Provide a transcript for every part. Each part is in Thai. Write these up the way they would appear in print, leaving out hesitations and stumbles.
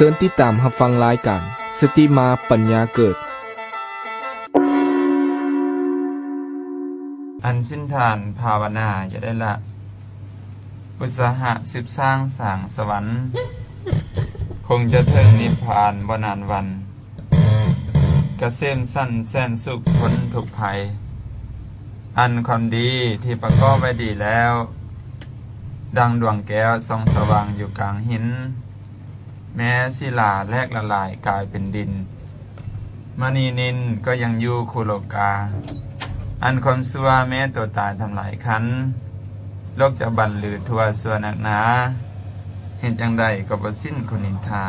ชิญติดตามรับฟังรายการสติมาปัญญาเกิดอันสิ้นทานภาวนาจะได้ละอุตสาหะสืบสร้างสร้างสวรรค์คงจะถึงนิพพานบ่นานวันกระเซ้มสั้นแสนสุขพ้นทุกภัยอันความดีที่ประกอบไว้ดีแล้วดังดวงแก้วส่องสว่างอยู่กลางหินแม้ศิลาแลกละลายกลายเป็นดินมณีนินก็ยังอยู่คูโลกาอันความชั่วแม้ตัวตายทำลายขันโลกจะบันลือทั่วส่วนหนักหนาเห็นจังใดก็บ่สิ้นคุณนินทา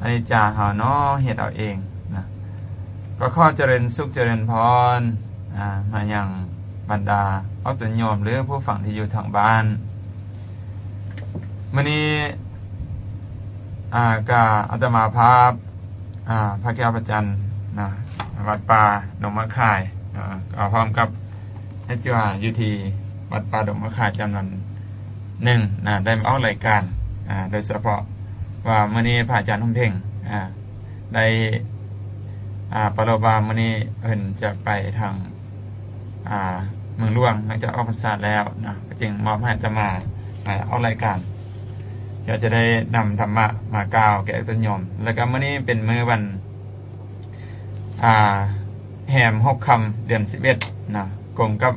อนิจจาหาน้อเฮ็ดเอาเองนะก็ขอเจริญสุขเจริญพรมายังบรรดาเอาตัวโยมหรือผู้ฟังที่อยู่ทางบ้านมื้อนี้ก็อาตมาภาพพระแก้วพระจันทร์นะวัดป่าดงมะข่ายก็พร้อมกับให้จิวาอยู่ที่วัดป่าดงมะข่ายจำนวนหนึ่งนะได้มาออกรายการโดยเฉพาะว่ามื้อนี้พระอาจารย์ทุ่มเพ่งได้ประโลบามื้อนี้เพิ่นจะไปทางเมืองหลวงหลังจากออกพรรษาแล้วนะก็จึงมอบให้อาตมาออกรายการอยากจะได้นำธรรมะมากล่าวแก่ท่านโยมแล้วก็มื้อนี้เป็นมื้อวันแห่ม6ค่ำเดือน11นะกงกับ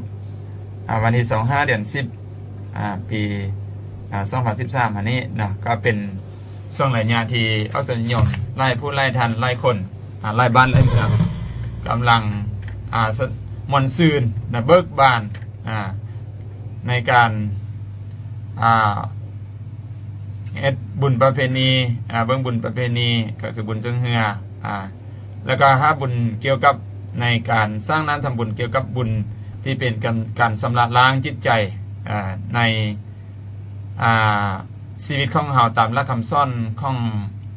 วันที่25เดือน10ปี2013อันนี้นะก็เป็นช่วงระยะที่เอาท่านโยมไล่ผู้ไล่ทันไล่คนไล่บ้านไล่เมืองกำลังมนต์ซืนนะเบิกบานในการเฮ็ดบุญประเพณีเบิ่งบุญประเพณีก็คือบุญเชิงเฮือแล้วก็หาบุญเกี่ยวกับในการสร้างนั้นทำบุญเกี่ยวกับบุญที่เป็นการชำระล้างจิตใจในชีวิตของเฮาตามหลักคำสอนของ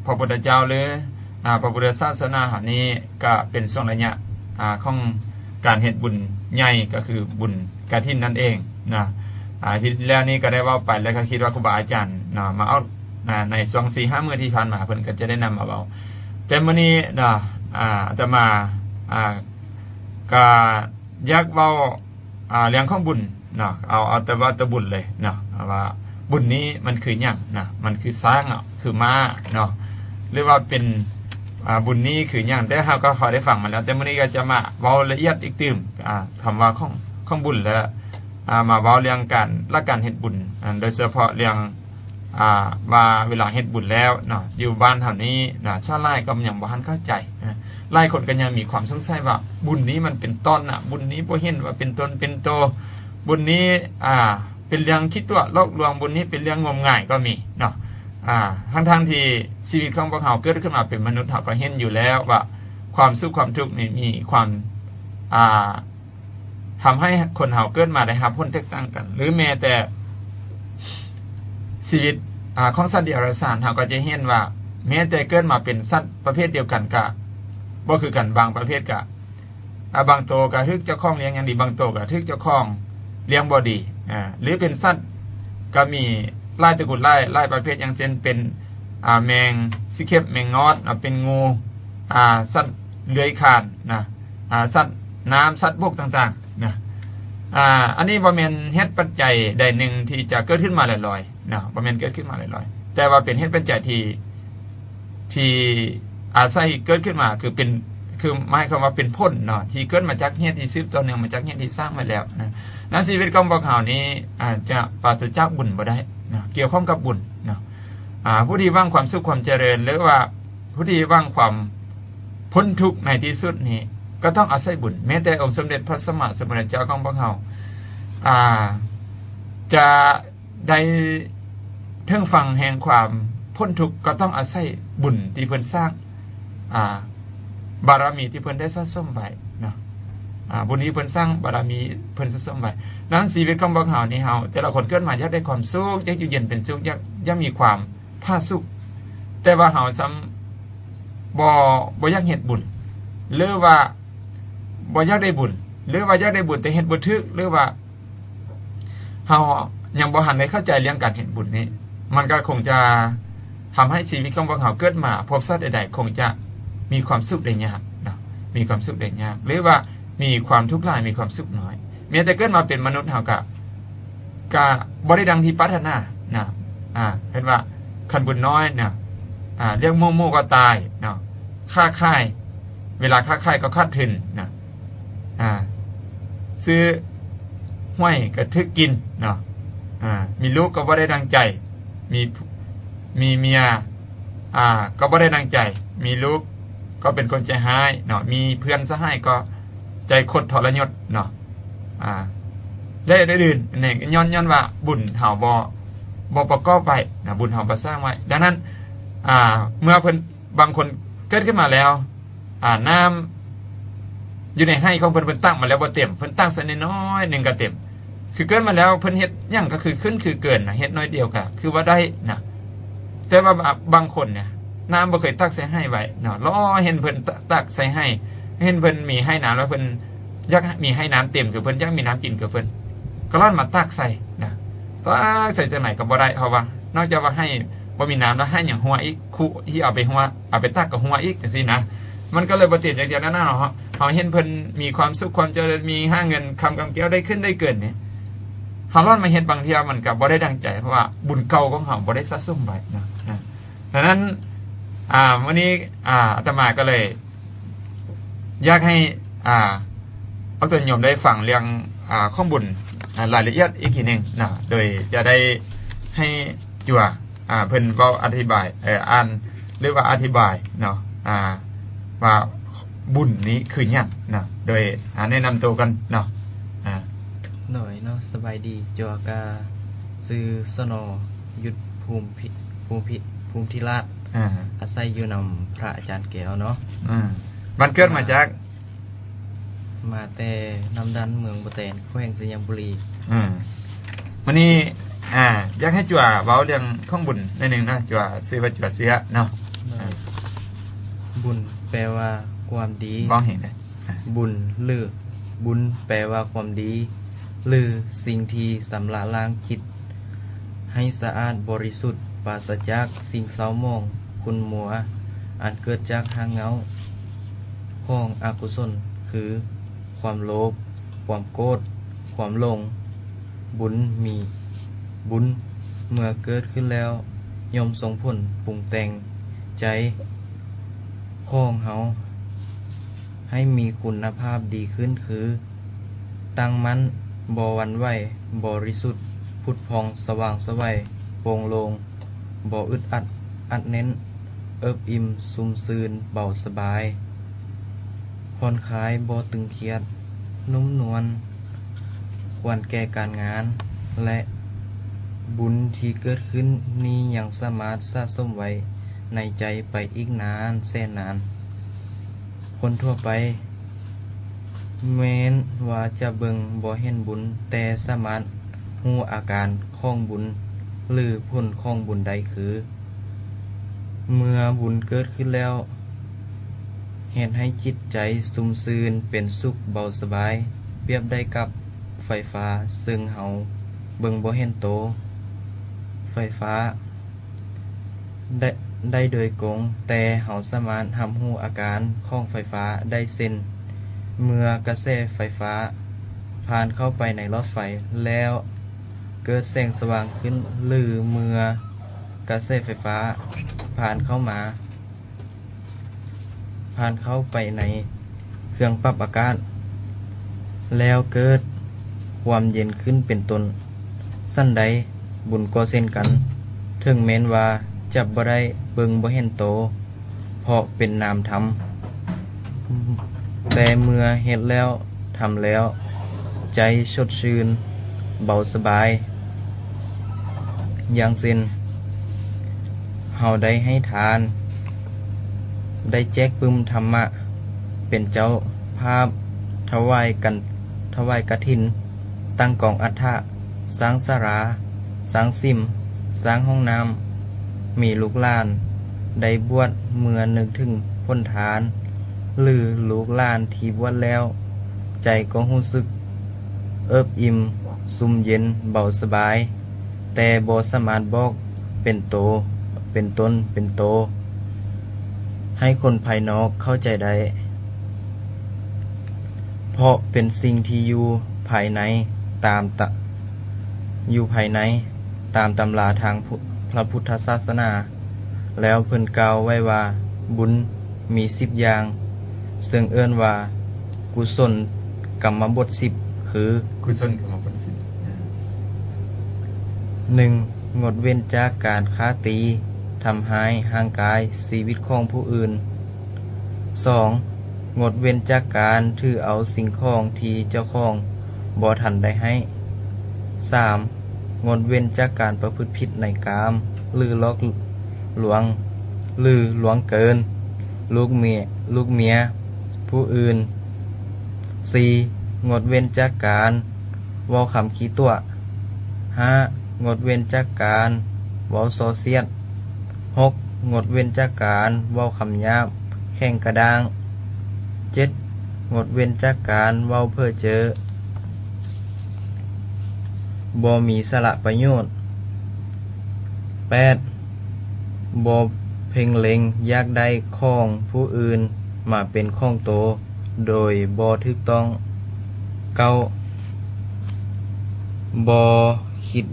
พระพุทธเจ้าหรือพระพุทธศาสนาหานี้ก็เป็นช่วงระยะของการเฮ็ดบุญใหญ่ก็คือบุญกฐินนั่นเองนะที่แล้วนี้ก็ได้เว้าไปแล้วก็คิดว่าครูบาอาจารย์มาเอาในช่วง 4-5 มื้อที่ผ่านมาเพิ่นก็จะได้นำมาเว้าแต่มื้อนี้อาตมาก็อยากเว้าเรื่องของบุญเอาแต่ว่าบุญเลยว่าบุญนี้มันคือหยังมันคือสร้างคือมาหรือว่าเป็นบุญนี้คือหยังแต่เฮาก็พอได้ฟังมาแล้วแต่มื้อนี้ก็จะมาเว้าละเอียดอีกตื่มคำว่าของบุญแล้วมาเว้าเรื่องการเฮ็ดบุญโดยเฉพาะเรื่องว่าเวลาเฮ็ดบุญแล้วอยู่บ้านเท่านี้ชาวไร่ก็ยังบ่ทันเข้าใจหลายคนก็ยังมีความสงสัยว่าบุญนี้มันเป็นต้นบุญนี้บ่เห็นว่าเป็นต้นเป็นโตบุญนี้เป็นเรื่องคิดตัวโลกลวงบุญนี้เป็นเรื่องงมงายก็มีทั้งที่ชีวิตของพวกเราเกิดขึ้นมาเป็นมนุษย์เราก็เห็นอยู่แล้วว่าความสุขความทุกข์นี่มีความทำให้คนเราเกิดมาได้รับผลแตกต่างกันหรือแม้แต่ชีวิตของสัตว์เดรัจฉานเราก็จะเห็นว่าแม้แต่เกิดมาเป็นสัตว์ประเภทเดียวกันก็บ่คือกันบางประเภทก็บางตัวก็ทึกเจ้าของเลี้ยงอย่างดีบางตัวก็ทึกเจ้าของเลี้ยงบ่ดีหรือเป็นสัตว์ก็มีหลายตระกูลหลายประเภทอย่างเช่นเป็นแมงสิเข็บแมงงอดเป็นงูสัตว์เลื้อยคลานสัตว์น้ำสัตว์บกต่างๆอันนี้บ่แม่นเหตุปัจจัยใดหนึ่งที่จะเกิดขึ้นมาลอยๆบ่แม่นเกิดขึ้นมาลอยๆแต่ว่าเป็นเหตุปัจจัยที่อาศัยเกิดขึ้นมาคือหมายความว่าเป็นผลที่เกิดมาจากเหตุที่สืบต่อเนื่องมาจากเหตุที่สร้างมาแล้วนะชีวิตของพวกเขานี้อาจจะปราศจากบุญบ่ได้เกี่ยวข้องกับบุญผู้ที่หวังความสุขความเจริญหรือว่าผู้ที่หวังความพ้นทุกข์ในที่สุดนี้ก็ต้องอาศัยบุญแม้แต่องค์สมเด็จพระสัมมาสัมพุทธเจ้าของพวกเราจะได้ถึงฝั่งแห่งความพ้นทุกข์ก็ต้องอาศัยบุญที่เพิ่นสร้างบารมีที่เพิ่นได้สะสมไว้บุญนี้เพิ่นสร้างบารมีเพิ่นสะสมไว้นั้นชีวิตของพวกเรานี่เฮาแต่ละคนเกิดมาอยากได้ความสุขอยากอยู่เย็นเป็นสุขอยากมีความผาสุกแต่ว่าเฮาซ้ำบ่อยากเฮ็ดบุญหรือว่าบ่อยากได้บุญหรือว่าอยากได้บุญแต่เฮ็ดบ่ถึกหรือว่าเฮายังบ่ทันได้เข้าใจเรื่องการเฮ็ดบุญนี้มันก็คงจะ ทำให้ชีวิตของพวกเขาเกิดมาพบสัตว์ใดๆคงจะมีความสุขได้ยากนะมีความสุขได้ยากหรือว่ามีความทุกข์หลายมีความสุขน้อยแม้แต่เกิดมาเป็นมนุษย์เฮาก็บ่ได้ดังที่ปรารถนานะเห็นว่าคันบุญน้อยนะเรียกโมก็ตายเนาะค่าค่ายเวลาค่าค่ายก็คาดทุนนะซื้อห้วยก็ทึกกินเนาะมีลูกก็บ่ได้ดังใจมีเมียก็บ่ได้ดังใจมีลูกก็เป็นคนใจร้ายเนาะมีเพื่อนซะให้ก็ใจคดทรยศเนาะได้อื่นนี่ย้อนว่าบุญเฮาบ่ประกอบไว้นะบุญเฮาบ่สร้างไว้ดังนั้นเมื่อเพิ่นบางคนเกิดขึ้นมาแล้วน้ำอยู่ในให้ของเพิ่นตั้งมาแล้วบ่เต็มเพิ่นตั้งซะน้อยๆนึงก็เต็มคือเกิดมาแล้วเพิ่นเฮ็ดหยังก็คือขึ้นคือเกินนะเฮ็ดน้อยเดียวก็คือว่าได้นะแต่ว่าบางคนเนี่ยน้ำบ่เคยตักใส่ให้ไว้เนาะรอเห็นเพิ่นตักใส่ให้เห็นเพิ่นมีให้น้ำแล้วเพิ่นอยากมีให้น้ำเต็มคือเพิ่นอยากมีน้ำกินคือเพิ่นก็ลั่นมาตักใส่นะตักใส่จังไหนก็บ่ได้เพราะว่านอกจากว่าให้บ่มีน้ำแล้วให้หยังหัวอีกคู่ที่เอาไปหัวเอาไปตักกับหัวอีกจังซี่นะมันก็เลยบ่ติดอย่างเดียวนั่นน่ะเนาะเฮาเห็นเพิ่นมีความสุขความเจริญมีหาเงินคำกำแก้วได้ขึ้นได้เกินเนี่ยเฮาร้อนมาเฮ็ดบางเที่ยมันก็บ่ได้ดังใจเพราะว่าบุญเก่าของเฮาบ่ได้สะสมไว้นะดังนั้นวันนี้อาตมาก็เลยอยากให้เอาตัวโยมได้ฟังเรื่องข้อบุญรายละเอียดอีกทีนึงนะโดยจะได้ให้จั่วเพิ่นเว้าอธิบายอ่านหรือว่าอธิบายเนาะว่าบุญนี้คือหยังนะโดยแนะนำตัวกันเนาะหน่อยเนาะสบายดีจั่วกาซื้อสนยุทธภูมิธิราชอาศัยอยู่นำพระอาจารย์แก้วเนาะมันเกิดมาจากมาแต่นำดันเมืองบ่แตนแขวงสยามบุรีวันนี้อยากให้จั่วเว้าเรื่องของบุญนิดนึงนะจั่วชื่อว่าจั่วเสียเนาะบุญแปลว่าความดีมองเห็นได้บุญหรือบุญแปลว่าความดีหรือสิ่งที่สำระล้างจิตให้สะอาดบริสุทธิ์ปราศจากสิ่งเศร้าหมองคุณมัวอันเกิดจากหางเงาของอกุศลคือความโลภความโกรธความหลงบุญเมื่อเกิดขึ้นแล้วย่อมส่งผลปรุงแต่งใจของเฮาให้มีคุณภาพดีขึ้นคือตั้งมั่นบ่หวั่นไหวบริสุทธิ์พุทธพองสว่างไสวโปร่งโล่งบ่อึดอัดเน้นเอิบอิ่มซุ่มซื่นเบาสบายผ่อนคลายบ่ตึงเครียดนุ่มนวลควรแก่การงานและบุญที่เกิดขึ้นนี้ยังสามารถสะสมไว้ในใจไปอีกนานแสนนานคนทั่วไปแม้นว่าจะเบิ่งบ่เห็นบุญแต่สามารถรู้อาการของบุญหรือผลของบุญใดคือเมื่อบุญเกิดขึ้นแล้วเฮ็ดให้จิตใจสุ่มซื่นเป็นสุขเบาสบายเปรียบได้กับไฟฟ้าซึ่งเฮาเบิ่งบ่เห็นโตไฟฟ้าได้โดยกงแต่เฮาสามารถรับรู้อาการของไฟฟ้าได้เช่นเมื่อกระแสไฟฟ้าผ่านเข้าไปในหลอดไฟแล้วเกิดแสงสว่างขึ้นหรือเมื่อกระแสไฟฟ้าผ่านเข้ไปในเครื่องปรับอากาศแล้วเกิดความเย็นขึ้นเป็นต้นสั้นใดบุญก็เช่นกันถึงแม้นว่าจะบ่ได้เบิ่งบ่เห็นโตเพราะเป็นนามธรรมแต่เมื่อเฮ็ดแล้วทำแล้วใจสดชื่นเบาสบายอย่างเช่นเฮาได้ให้ทานได้แจกปึ้มธรรมะเป็นเจ้าภาพถวายกฐินตั้งกองอัฐะสร้างศาลาสร้างซิมสร้างห้องน้ำมีลูกหลานได้บวชเมื่อนึกถึงผลทานหรือลูกหลานที่บวชแล้วใจก็รู้สึกเอิบอิ่มซุ่มเย็นเบาสบายแต่บ่สามารถบอกเป็นโต เป็นตนเป็นโตให้คนภายนอกเข้าใจได้เพราะเป็นสิ่งที่อยู่ภายในตามตำราทางพระพุทธศาสนาแล้วเพิ่นกล่าวไว้ว่าบุญมี10อย่างซึ่งเอิ้นว่ากุศลกรรมบท10คือ กุศลกรรมบท1. งดเว้นจากการฆ่าตีทำร้ายร่างกายชีวิตของผู้อื่น 2. งดเว้นจากการถือเอาสิ่งของที่เจ้าของบ่ทันได้ให้ 3. งดเว้นจากการประพฤติผิดในกามหรือลอกลวงเกินลูกเมียผู้อื่น 4. งดเว้นจากการเว้าคำขี้ตัว 5. งดเว้นจากการเว้าโซเซียส 6. งดเว้นจากการเว้าคำหยาบแข่งกระด้าง 7. งดเว้นจากการเว้าเพ้อเจ้อบ่มีสาระประโยชน์ 8. บ่เพ่งเล็งอยากได้ของผู้อื่นมาเป็นของโตโดยบ่ถูกต้อง 9. บ่คิด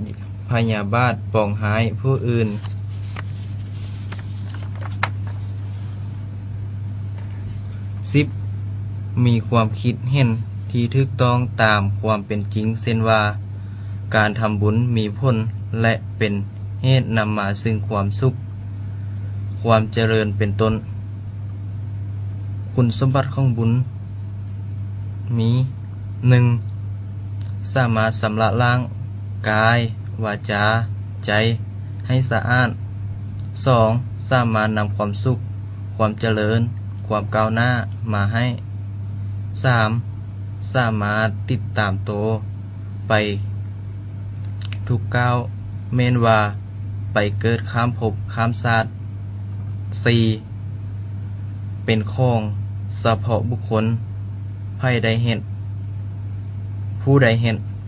พยาบาทปองร้ายผู้อื่น 10. มีความคิดเห็นที่ถูกต้องตามความเป็นจริงเช่นว่าการทำบุญมีผลและเป็นเหตุนำมาซึ่งความสุขความเจริญเป็นต้นคุณสมบัติของบุญมี 1. สามารถชำระล้างกายวาจาใจให้สะอาด 2. สามารถนำความสุขความเจริญความก้าวหน้ามาให้ 3. สามารถติดตามโตไปทุกก้าวแม้นว่าไปเกิดข้ามภพข้ามชาติ 4. เป็นของเฉพาะบุคคลผู้ใดเห็น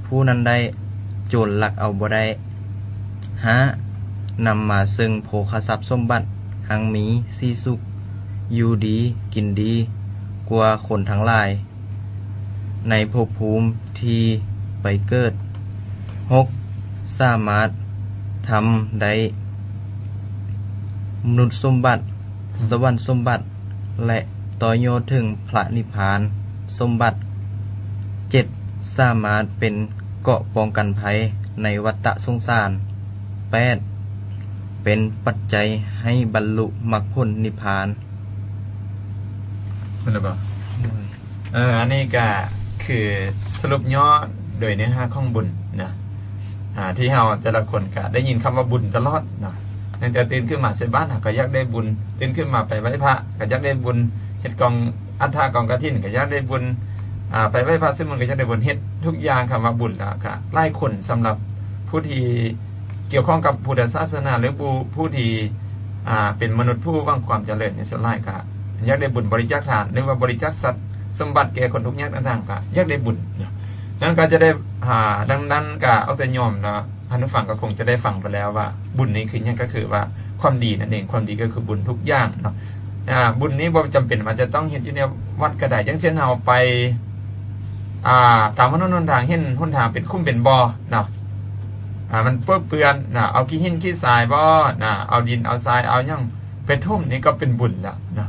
ผู้นั้นได้โจรลักเอาบ่ได้ 5. นำมาซึ่งโภคทรัพย์สมบัติหังมีสีสุขอยู่ดีกินดีกว่าคนทั้งหลายในภพภูมิที่ไปเกิด 6. สามารถทำได้มนุษย์สมบัติสวรรค์สมบัติและต่อยอดถึงพระนิพพานสมบัติ 7. สามารถเป็นเกราะป้องกันภัยในวัฏสงสาร 8. เป็นปัจจัยให้บรรลุมรรคผลนิพพานมันหรือเปล่าอันนี้ก็คือสรุปย่อโดยเนื้อหาของบุญนะที่เราแต่ละคนก็ได้ยินคำว่าบุญตลอดนะตั้งแต่ตื่นขึ้นมาเสบ้านก็อยากได้บุญตื่นขึ้นมาไปไหว้พระก็อยากได้บุญเฮ็ดกองอัฐากองกฐินก็อยากได้บุญไปไหว้พระซึ่งมันก็อยากได้บุญเฮ็ดทุกอย่างคำว่าบุญแล้วก็หลายคนสำหรับผู้ที่เกี่ยวข้องกับพุทธศาสนาหรือผู้ที่เป็นมนุษย์ผู้หวังความเจริญในส่วนหลายก็อยากได้บุญบริจาคทานหรือว่าบริจาคทรัพย์สมบัติแก่คนทุกข์ยากต่างๆก็อยากได้บุญนั้นก็จะได้ดังนั้นก็เอาแต่ยอมนะท่านผู้ฟังก็คงจะได้ฟังไปแล้วว่าบุญนี้คืออย่างก็คือว่าความดีนั่นเองความดีก็คือบุญทุกอย่างเนาะบุญนี้บ่จำเป็นว่าจะต้องเห็นอยู่ในวัดก็ได้อย่างเช่นเราไปตามถนนหนทางเห็นหนทางเป็นคุ้มเป็นบ่อเนาะมันเปื้อนนะเอาขี้หินขี้ทรายบ่นะเอาดินเอาทรายเอาหยังไปทุ่มนี่ก็เป็นบุญแล้วนะ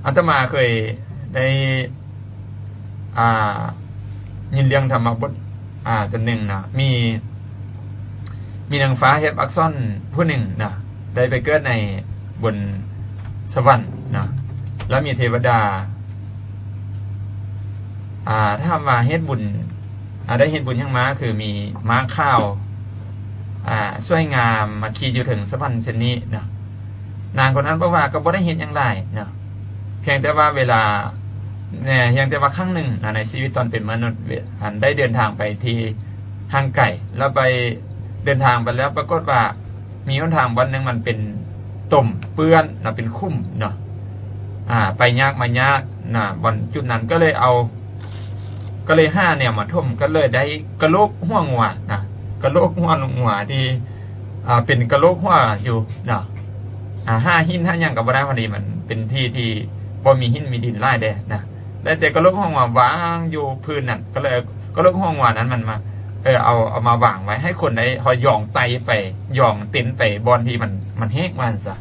อาตมาเคยได้ยินเรื่องธรรมบทจนหนึ่งนะมีนางฟ้าเฮ็ดอักษรผู้หนึ่งนะได้ไปเกิดในบนสวรรค์นะแล้วมีเทวดาถ้ามาเฮ็ดบุญได้เฮ็ดบุญยังม้าคือมีม้าข้าวสวยงามมาขี่อยู่ถึงสวรรค์เช่นนี้นะนางคนนั้นบอกว่าก็บ่ได้เฮ็ดหยังหลายนะเพียงแต่ว่าเวลาเนี่ยยังแต่ว่าครั้งหนึ่งในชีวิตตอนเป็นมนุษย์ได้เดินทางไปที่ทางไกลแล้วไปเดินทางไปแล้วปรากฏว่ามีหนทางวันนึงมันเป็นต่มเปื้อนนะเป็นคุ้มเนาะไปยากมายากนะวันจุดนั้นก็เลยห้าเนี่ยมาทุ่มก็เลยได้กระโหลกหัวงัวนะกระโหลกหัวงัวที่เป็นกระโหลกหัวอยู่นะ 5หิน5หยังก็บ่ได้พอดีมันเป็นที่ที่บ่มีหินมีดินหลายเด้นะแต่ก็ลกห้องว่าวางอยู่พื้นนั่นก็เลยก็ลกห้องว่านั้นมันมาเอามาวางไว้ให้คนได้หอยย่องไตไปย่องเต็นไปบอนที่มันแห้งมันซะ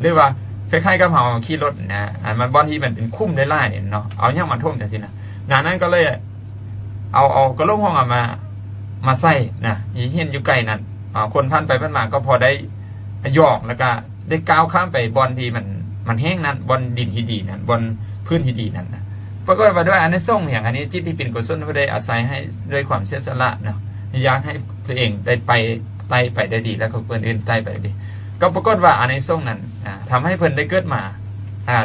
หรือว่าคล้ายๆกับเฮาขี่รถนะมันบอนที่มันเป็นคุ้มได้หลายเนาะเอาหยังมาท่วมจังซี่นะงานนั้นก็เลยเอาก็ลกห้องมาใส่นะเห็นอยู่ใกล้นั่นคนผ่านไปผ่านมาก็พอได้ย่องแล้วก็ได้ก้าวข้ามไปบอนที่มันแห้งนั้นบอนดินที่ดีนั้นบอนพื้นที่ดีนั้นนะปรากฏว่าด้วยอันนี้ส่งอย่างอันนี้จิตที่เป็นกุศลก็ได้อาศัยให้ด้วยความเสียสละเนาะอยากให้ตัวเองได้ไปไต่ไปได้ดีแล้วก็เพื่อนอื่นไต่ไปได้ดีก็ปรากฏว่าอันนี้ส่งนั้นทำให้เพื่อนได้เกิดมา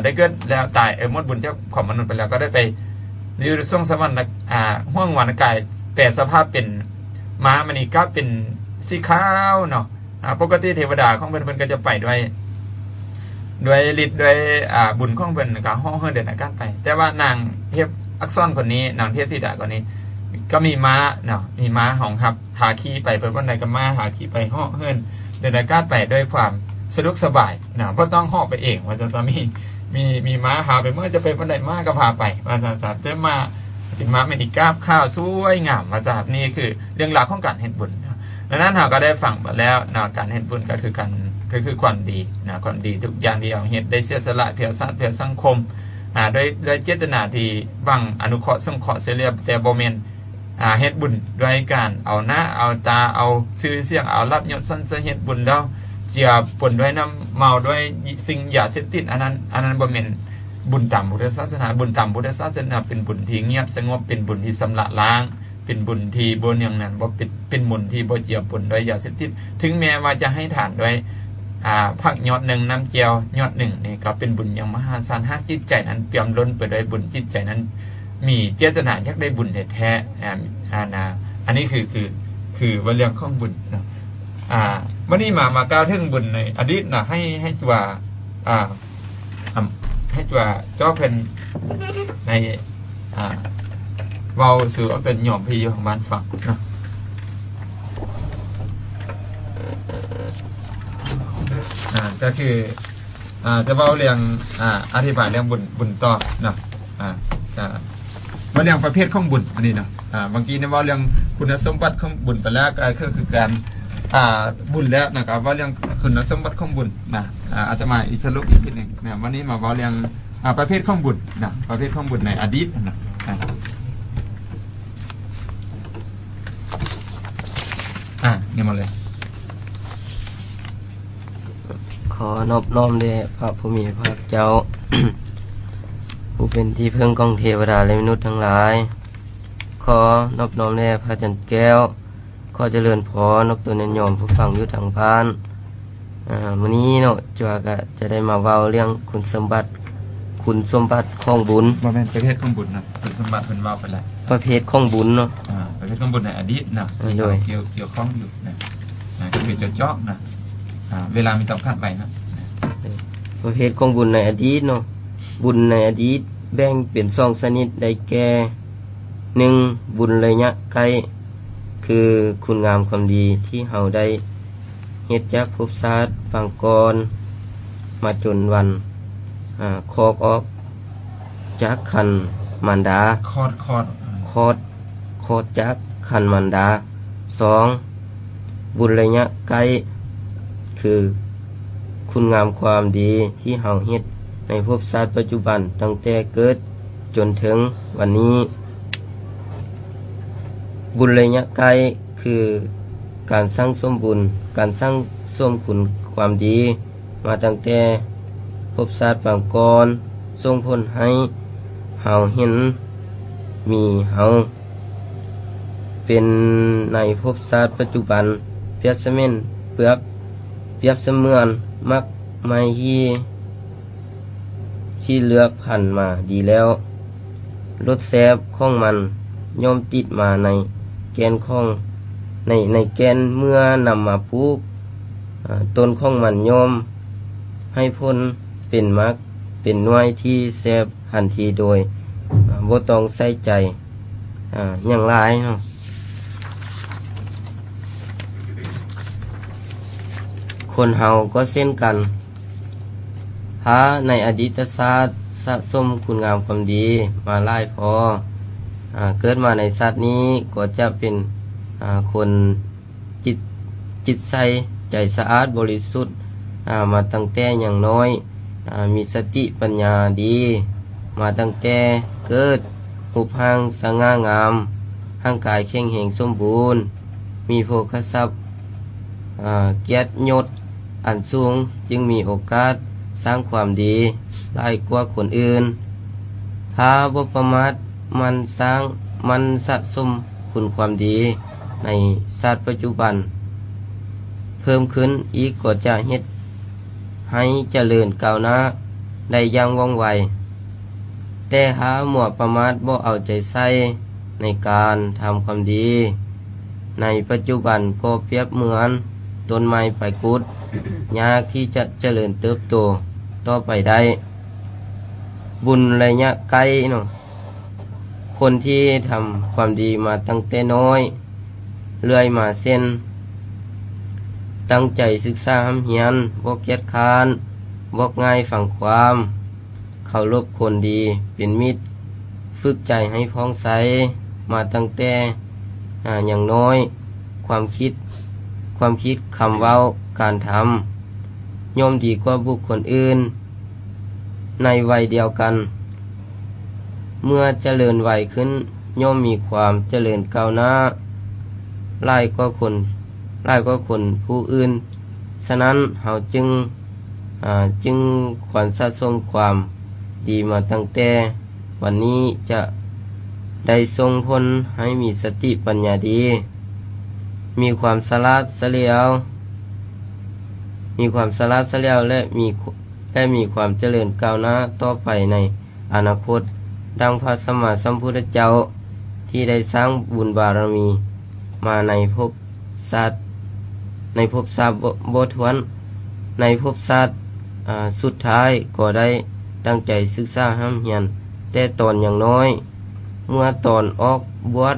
ได้เกิดแล้วตายหมดบุญเจ้าของมนุษย์ไปแล้วก็ได้ไปอยู่ส่งสวรรค์ห้วงวรรณกายแต่สภาพเป็นม้ามันนี่ก็เป็นสีขาวเนาะปกติเทวดาของเพื่อนก็จะไปด้วยฤทธิ์ด้วยบุญของเพิ่นก็ฮ้อเฮิรเดินอากาศไปแต่ว่านางเทพอักษรคนนี้นางเทพธิดาคนนี้ก็มีม้าเนาะมีม้าของครับหาขี่ไปเพิ่นวันใดก็ม้าหาขี่ไปฮ้อเฮิรเดินอากาศไปด้วยความสะดวกสบายเนาะบ่ต้องฮ้อไปเองว่าจะมีม้าหาไปเมื่อจะไปวันใดม้าก็พาไปว่าจะแต่มาเป็นม้าเมนิกาบข้าวสวยงามว่าจะนี่คือเรื่องราวของการเฮ็ดบุญดังนั้นเราก็ได้ฟังไปแล้วนะการเฮ็ดบุญก็คือความดีนะความดีทุกอย่างที่เอาเฮ็ดได้เสียสละเพื่อชาติเพื่อสังคมด้วยเจตนาที่หวังอนุเคราะห์สงเคราะห์เสียแล้วแต่บ่แม่นเฮ็ดบุญด้วยการเอาหน้าเอาตาเอาชื่อเสียงเอาลาภยศสรรเสริญเฮ็ดบุญแล้วเจือปนด้วยน้ำเมาด้วยสิ่งยาเสพติดอันนั้นบ่แม่นบุญตามพุทธศาสนาบุญตามพุทธศาสนาเป็นบุญที่เงียบสงบเป็นบุญที่ชำระล้างเป็นบุญที่บ่อย่างนั้นบ่เป็นบุญที่บ่เจือปนด้วยยาเสพติดถึงแม้ว่าจะให้ทานด้วยผักยอดหนึ่งน้ำเจียวยอดหนึ่งนี่ก็เป็นบุญอย่างมหาศาลหากจิตใจนั้นเปี่ยมล้นไปด้วยบุญจิตใจนั้นมีเจตนาอยากได้บุญแท้ๆอันนี้คือว่าเรื่องของบุญนะวันนี้มากล่าวถึงบุญในอดีตนะให้ตัวเจ้าเป็นในเว้าสู่เอาเป็นหย่อมพี่อยู่ของบ้านฟังนะก็คือจะเว้าเรื่องอธิบายเรื่องบุญต่อเนาะว่าเรื่องประเภทของบุญอันนี้เนาะบางทีเนี่ยเว้าเรื่องคุณสมบัติของบุญไปแล้วก็คือการบุญแล้วนะครับว่าเรื่องคุณสมบัติของบุญนะอาจจะมาอีกสรุปอีกทีนึงนะวันนี้มาเว้าเรื่องประเภทของบุญนะประเภทของบุญในอดีตนะนี่มาเลยขอนอบน้อมแด่พระผู้มีพระเจ้า ผู้เป็นที่พึ่งของเทวดาและมนุษย์ทั้งหลายขอนอบน้อมแด่พระจันทร์แก้วขอเจริญพรนกตัวเนยมผู้ฟังอยู่ทางบ้านวันนี้เนาะจะได้มาเว้าเรื่องคุณสมบัติของบุญบ่แม่นประเภทของบุญนะคุณสมบัติเพิ่นเว้าไปแล้วประเภทของบุญเนาะประเภทของบุญในอดีตนะเกี่ยวข้องอยู่นะก็คือจะเจาะนะเวลามีต้องคัดไปนะประเภทของบุญในอดีตเนาะบุญในอดีตแบ่งเป็น2ชนิดได้แก่1บุญระยะไกลคือคุณงามความดีที่เฮาได้เฮ็ดจากภพชาติปางก่อนมาจนวันคอกออกจากคันมารดาคอดจากคันมารดา2บุญระยะไกลคือคุณงามความดีที่เฮาเฮ็ดในภพชาติปัจจุบันตั้งแต่เกิดจนถึงวันนี้บุญระยะไกลคือการสร้างสมบุญการสร้างสมคุณความดีมาตั้งแต่ภพชาติปางก่อนส่งผลให้เฮาเห็นมีเฮาเป็นในภพชาติปัจจุบันเปรียบเสมือนมักไม้ที่เลือกผ่านมาดีแล้วรสแซ่บของมันย่อมติดมาในแกนของในแกนเมื่อนำมาปลูกต้นของมันย่อมให้ผลเป็นมักเป็นหน่วยที่แซ่บทันทีโดยบ่ต้องใส่ใจอย่างหลายเนาะคนเฮาก็เช่นกัน ถ้าในอดีตชาติสะสมคุณงามความดีมาหลายพอเกิดมาในชาตินี้ก็จะเป็นคนจิตใจสะอาดบริสุทธิ์มาตั้งแต่อย่างน้อยมีสติปัญญาดีมาตั้งแต่เกิดรูปร่างสง่างามร่างกายแข็งแรงสมบูรณ์มีโภคทรัพย์เกียรติยศอันสูงจึงมีโอกาสสร้างความดีหลายกว่าคนอื่นถ้าบ่ประมาทมันสะสมคุณความดีในชาติปัจจุบันเพิ่มขึ้นอีกก็จะเฮ็ดให้เจริญก้าวหน้าได้อย่างว่องไวแต่หามัวประมาทบ่เอาใจใส่ในการทำความดีในปัจจุบันก็เปรียบเหมือนต้นไม้ใบกุดยากที่จะเจริญเติบโตต่อไปได้บุญระยะไกลเนาะคนที่ทำความดีมาตั้งแต่น้อยเรื่อยมาเส้นตั้งใจศึกษาหำเฮียนบ่เกียจคร้านบ่ง่ายฟังความเคารพคนดีเป็นมิตรฝึกใจให้ผ่องใสมาตั้งแต่อย่างน้อยความคิดคำเว้าการทำย่อมดีกว่าบุคคลอื่นในวัยเดียวกันเมื่อเจริญวัยขึ้นย่อมมีความเจริญก้าวหน้าหลายกว่าคนผู้อื่นฉะนั้นเฮาจึงควรสะสมความดีมาตั้งแต่วันนี้จะได้ส่งผลให้มีสติปัญญาดีมีความฉลาดเฉลียวและมีความเจริญก้าวหน้าต่อไปในอนาคตดังพระสัมมาสัมพุทธเจ้าที่ได้สร้างบุญบารมีมาในภพชาติบ่ถ้วนในภพชาติสุดท้ายก็ได้ตั้งใจศึกษาหำเฮียนแต่ตอนอย่างน้อยเมื่อตอนออกบวช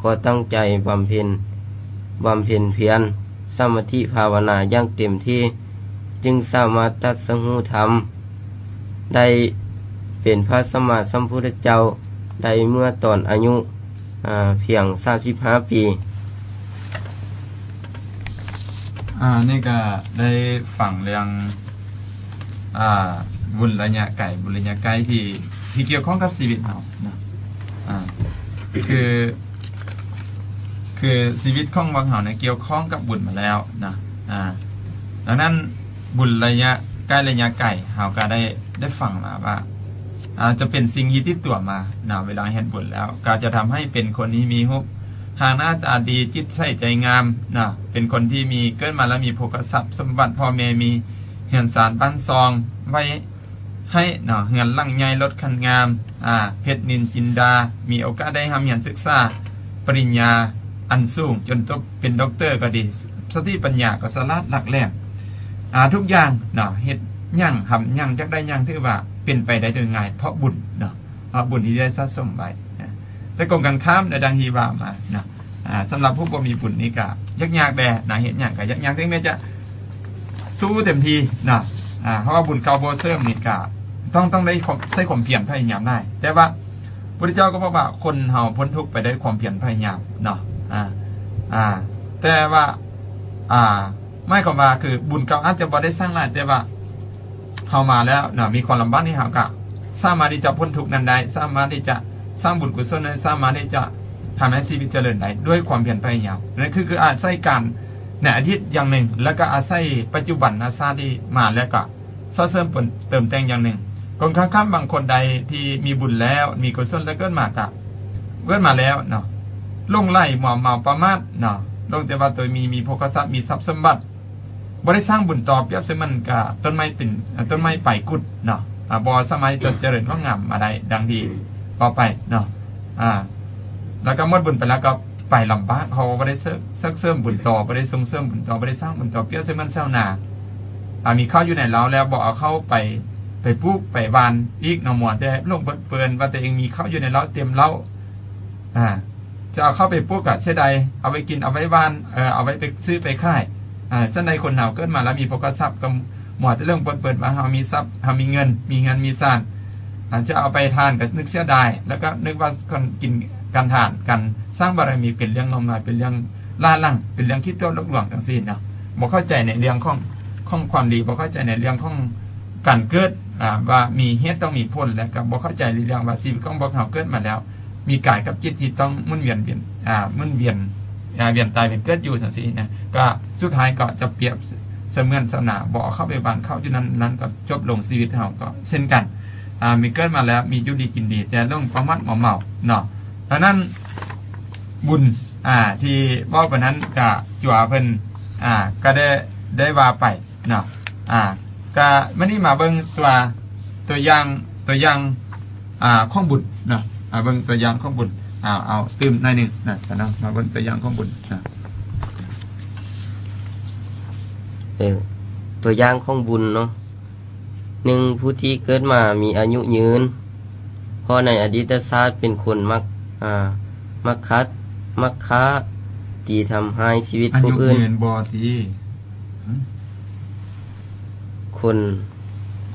ก็ตั้งใจบำเพ็ญเพียรสมาธิภาวนาอย่างเต็มที่จึงสามารถตัดสรู้ธรรมได้เป็นพระสัมมาสัมพุทธเจ้าได้เมื่อตอนอายุเพียง35ปีนี่ก็ได้ฟังเรื่องบุญระยะไกลที่เกี่ยวข้องกับชีวิตเรานะคือชีวิตของวังเฮาเนี่ยเกี่ยวข้องกับบุญมาแล้วนะดังนั้นบุญระยะใกล้ระยะไกลเฮาก็ได้ฟังมาว่าจะเป็นสิ่งที่ติดตัวมานะเวลาเฮ็ดบุญแล้วก็จะทำให้เป็นคนที่มีรูปหางหน้าตาดีจิตใสใจงามนะเป็นคนที่มีเกิดมาแล้วมีโภคทรัพย์สมบัติพ่อแม่มีเฮือนศาลบ้านซองไว้ให้เนาะเฮือนหลังใหญ่รถคันงามเพชรนินจินดามีโอกาสได้ทำเรียนศึกษาปริญญาอันสูงจนเป็นด็อกเตอร์ก็ดีสติปัญญาก็สลาดหลักแหลมทุกอย่างเนาะเฮ็ดหยังทำหยังจักได้หยังถือว่าเป็นไปได้โดยง่ายเพราะบุญเนาะเพราะบุญที่ได้สะสมไว้แต่กงกันข้ามในดังที่ว่ามานะสำหรับผู้บ่มีบุญนี่ก็ยากๆแต่นะเฮ็ดหยังก็ยากๆถึงแม้จะสู้เต็มที่นะเพราะว่าบุญเก่าบ่เสริมนี่ก็ต้องได้ใช้ความเพียรพยายามได้แต่ว่าพระพุทธเจ้าก็บอกว่าคนเฮาพ้นทุกข์ไปได้ความเพียรพยายามเนาะแต่ว่าไม่ความว่าคือบุญเก่าอาจจะบ่ได้สร้างหลายแต่ว่าเฮามาแล้วเนาะมีความลำบากนี่เฮาก็สามารถที่จะพ้นทุกข์นั้นได้สามารถที่จะสร้างบุญกุศลนั้นสามารถที่จะทำให้ชีวิตเจริญได้ด้วยความเพียรพยายามนั่นคืออาศัยการในอดีตอย่างหนึ่งแล้วก็อาศัยปัจจุบันชาติที่มาแล้วก็เสริมเติมแต่งอย่างหนึ่งคนข้างๆบางคนใดที่มีบุญแล้วมีกุศลแล้วเกิดมาแล้วเนาะลงไล่เมาประมาทเนาะลงแต่ว่าตัวมีโภคทรัพย์มีทรัพย์สมบัติบ่ได้สร้างบุญต่อเปรียบเสมือนกับต้นไม้เป็นต้นไม้ไปกุดเนาะบ่สมัยจะเจริญงอกงามมาได้ดังที่ต่อไปเนาะแล้วก็หมดบุญไปแล้วก็ไปลำบากเขาบ่ได้เสริมบุญต่อบ่ได้ส่งเสริมบุญต่อบ่ได้สร้างบุญต่อเปรียบเสมือนชาวนามีข้าวอยู่ในเล้าแล้วบ่เอาเข้าไปปลูกไปหว่านอีกเนาะหมอแต่ลงเปิ้นว่าตัวเองมีข้าวอยู่ในเล้าเต็มเล้าจะเอาเข้าไปปลูกก็เสียดายเอาไปกินเอาไว้หว่านเอาไว้ไปซื้อไปขายฉะนั้นคนเฮาเกิดมาแล้วมีโภคทรัพย์ก็ หมอจะเรื่องเปิดว่าเฮามีทรัพย์เฮามีเงินมีทรัพย์อาจจะเอาไปทานก็นึกเสียดายแล้วก็นึกว่าคนกินกันทานกันสร้างบารมีเป็นเรื่องงมงายเป็นเรื่องล่าลั่งเป็นเรื่องคิดตัวลบหลวงจังซี่เนาะบ่เข้าใจในเรื่องของความดีบ่เข้าใจในเรื่องของการเกิดว่ามีเหตุต้องมีผลแล้วก็บ่เข้าใจในเรื่องว่าชีวิตของพวกเฮาเกิดมาแล้วมีกายกับจิตที่ต้องหมุนเวียนเวียนตายเป็นเกิดอยู่จังซี่นะก็สุดท้ายก็จะเปรียบเสมือนศาสนาบ่เข้าไปบ้านเข้าอยู่นั้นก็จบลงชีวิตเฮาก็เช่นกันมีเกิดมาแล้วมีอยู่ดีกินดีแต่ลงประมาทเมาเนาะดังนั้นบุญที่เว้าปานนั้นก็จั่วเพิ่นก็ได้ว่าไปเนาะก็มื้อนี้มาเบิ่งตัวอย่างของบุญเนาะเบิ่งตัวอย่างของบุญเอาตื่มหน่อยนึงนะเนาะมาเบิ่งตัวอย่างของบุญนะตัวอย่างของบุญเนาะหนึ่งผู้ที่เกิดมามีอายุยืนเพราะในอดีตชาติเป็นคนมักค้าตีทำให้ชีวิตผู้อื่นอายุยืนบ่สิค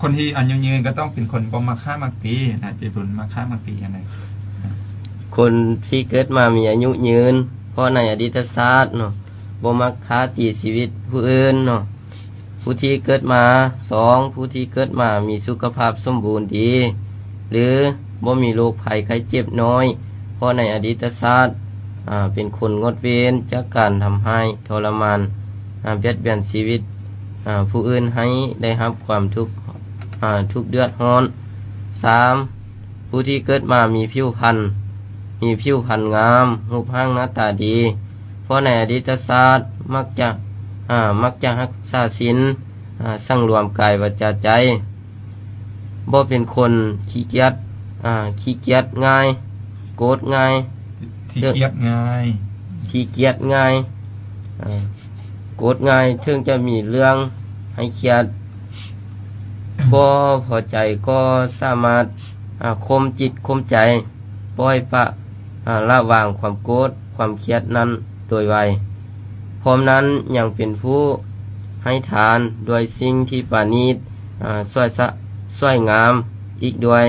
นที่อายุยืนก็ต้องเป็นคนบ่มักฆ่ามักตีนะจะบุญมักฆ่ามักตียังไงคนที่เกิดมามีอายุยืนเพราะในอดีตชาติเนาะบ่มักค้าตีชีวิตผู้อื่นเนาะผู้ที่เกิดมา2ผู้ที่เกิดมามีสุขภาพสมบูรณ์ดีหรือบ่มีโรคภัยไข้เจ็บน้อยเพราะในอดีตชาติเป็นคนงดเว้นจากการทำให้ทรมานเบียดเบียนชีวิตผู้อื่นให้ได้รับความทุกข์เดือดร้อน3ผู้ที่เกิดมามีผิวพรรณงามรูปร่างหน้าตาดีเพราะในอดีตชาติมักจะรักษาศีลสังรวมกายวาจาใจบ่เป็นคนขี้เกียจง่ายโกรธง่ายขี้เกียจง่ายโกรธง่ายถึงจะมีเรื่องให้เครียดบ่พอใจก็สามารถข่มจิตข่มใจปล่อยปะละวางความโกรธความเครียดนั้นโดยไวพร้อมนั้นยังเป็นผู้ให้ทานด้วยสิ่งที่ปราณีตสวยงามอีกด้วย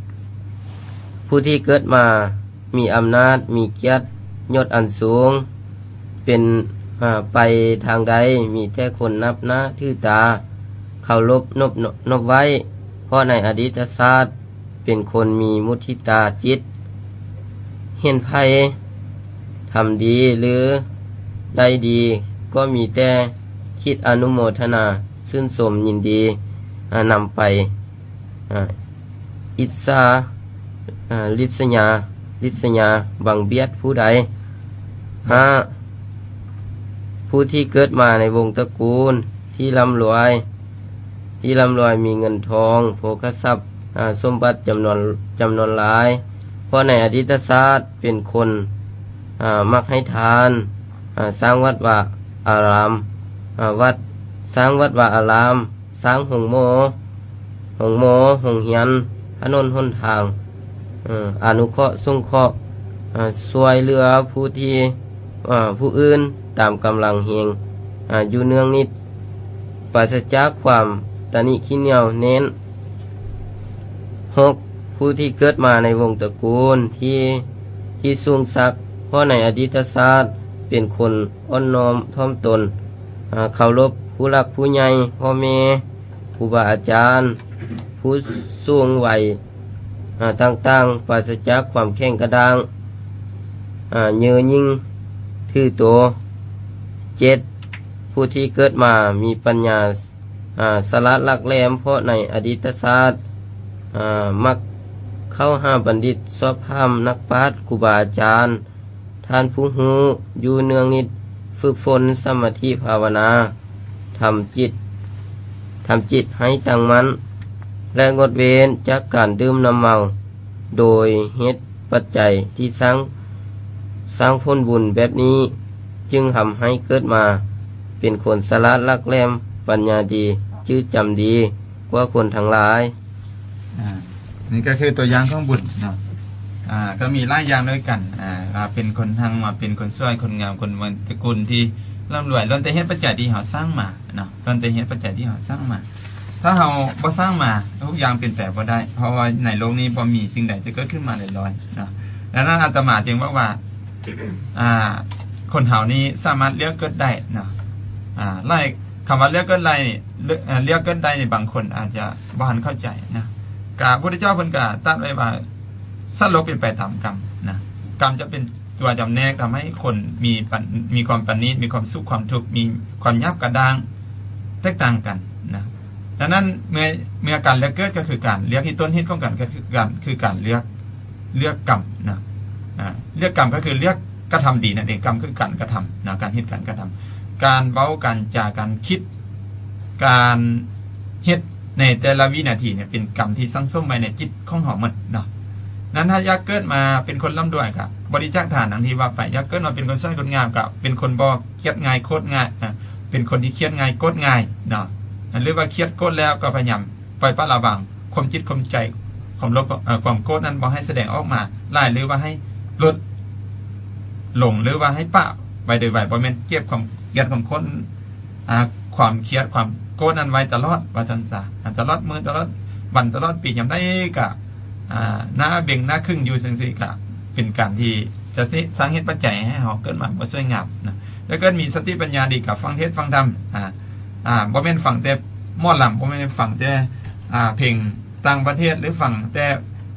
4ผู้ที่เกิดมามีอำนาจมีเกียรติยศอันสูงเป็นไปทางใดมีแต่คนนับหน้าถือตาเคารพนบไว้เพราะในอดีตชาติเป็นคนมีมุทิตาจิตเห็นภัยทำดีหรือได้ดีก็มีแต่คิดอนุโมทนาชื่นชมยินดีนำไปอิจฉาริษยาบังเบียดผู้ใด5ผู้ที่เกิดมาในวงตระกูลที่ร่ำรวยมีเงินทองโภคทรัพย์สมบัติจำนวนหลายเพราะในอดีตชาติเป็นคนมักให้ทานสร้างวัดวาอารามสร้างวัดวาอารามสร้างหงโมหงเฮียนถนนหนทางอนุเคราะห์สงเคราะห์ช่วยเหลือผู้อื่นตามกำลังเฮงอยู่เนืองนิดปราศจากความตณิขี้เหนียวเน้น6ผู้ที่เกิดมาในวงตระกูลที่สูงสักเพราะในอดีตชาติเป็นคนอ่อนน้อมถ่อมตนเคารพผู้หลักผู้ใหญ่พ่อแม่ครูบาอาจารย์ผู้สูงวัยต่างๆปราศจากความแข็งกระด้างเย่อหยิ่งถือตัว7ผู้ที่เกิดมามีปัญญาสละหลักแหลมเพราะในอดีตชาติมักเข้าหาบัณฑิตสอบถามนักปราชญ์ครูบาอาจารย์ท่านผู้รู้อยู่เนืองนิดฝึกฝนสมาธิภาวนาทำจิตให้ตั้งมั่นและงดเว้นจากการดื่มน้ำเมาโดยเหตุปัจจัยที่สร้างผลบุญแบบนี้จึงทำให้เกิดมาเป็นคนสละหลักแหลมปัญญาดีชื่อจำดีกว่าคนทั้งหลายนี่ก็คือตัวอย่างของบุญเนาะก็มีหลายอย่างด้วยกันเป็นคนทางมาเป็นคนช่วยคนงามคนตระกูลที่ ร่ำรวยล้วนแต่เฮ็ดปัจจัยที่เฮาสร้างมาเนาะล้วนแต่เฮ็ดปัจจัยที่เฮาสร้างมาถ้าเฮาบ่สร้างมาทุกอย่างเปลี่ยนแปลงบ่ได้เพราะว่าในโลกนี้บ่มีสิ่งใดจะเกิดขึ้นมาลอยๆเนาะดังนั้นอาตมาจึงว่าคนเฮานี้สามารถเลือกเกิดได้เนาะไล่คำว่าเลือกเกิดได้นี่เลือกเกิดได้นี่บางคนอาจจะบ่ทันเข้าใจนะพระพุทธเจ้าเพิ่นก็ตรัสไว้ว่าสัตว์โลกเป็นไปตามกรรมนะกรรมจะเป็นตัวจำแนกทำให้คนมีความประณีตมีความสุขความทุกข์มีความยับกระด้างแตกต่างกันนะดังนั้นเมื่อการเลือกเกิดก็คือการเลือกที่ต้นเหตุของกันก็คือการเลือกกรรมนะเลือกกรรมก็คือเลือกกระทำดีนั่นเองกรรมคือการกระทำนะการเหตุการกระทำการเว้าการจาการคิดการเฮ็ดในแต่ละวินาทีเนี่ยเป็นกรรมที่สั่งสมไว้ในจิตของเฮาหมดเนาะนั้นถ้าอยากเกิดมาเป็นคนร่ำรวยก็บริจาคทานดังที่ว่าไปอยากเกิดมาเป็นคนสวยคนงามก็เป็นคนบ่เครียดง่ายโคตรง่ายเป็นคนที่เครียดง่ายโคตรง่ายเนาะหรือว่าเครียดโคตรแล้วก็พยายามปล่อยปละละวางความจิตความใจความลบความโกรธนั้นบ่ให้แสดงออกมาไล่หรือว่าให้ลดลงหรือว่าให้ปะไว้โดยไว้บ่แม่นเก็บความเครียดความคนความเครียดความโกรธนั้นไว้ตลอดว่าซั่นซะตลอดมื้อตลอดวันตลอดปียามใดก็หน้าเบ่งหน้าครึ่งอยู่จังซี่ก็เป็นการที่จะสร้างเหตุปัจจัยให้เฮาเกิดมาบ่สวยงามนะแล้วก็มีสติปัญญาดีกับฟังเทศน์ฟังธรรมบ่แม่นฟังแต่หมอลำบ่แม่นฟังแต่เพลงต่างประเทศหรือฟังแต่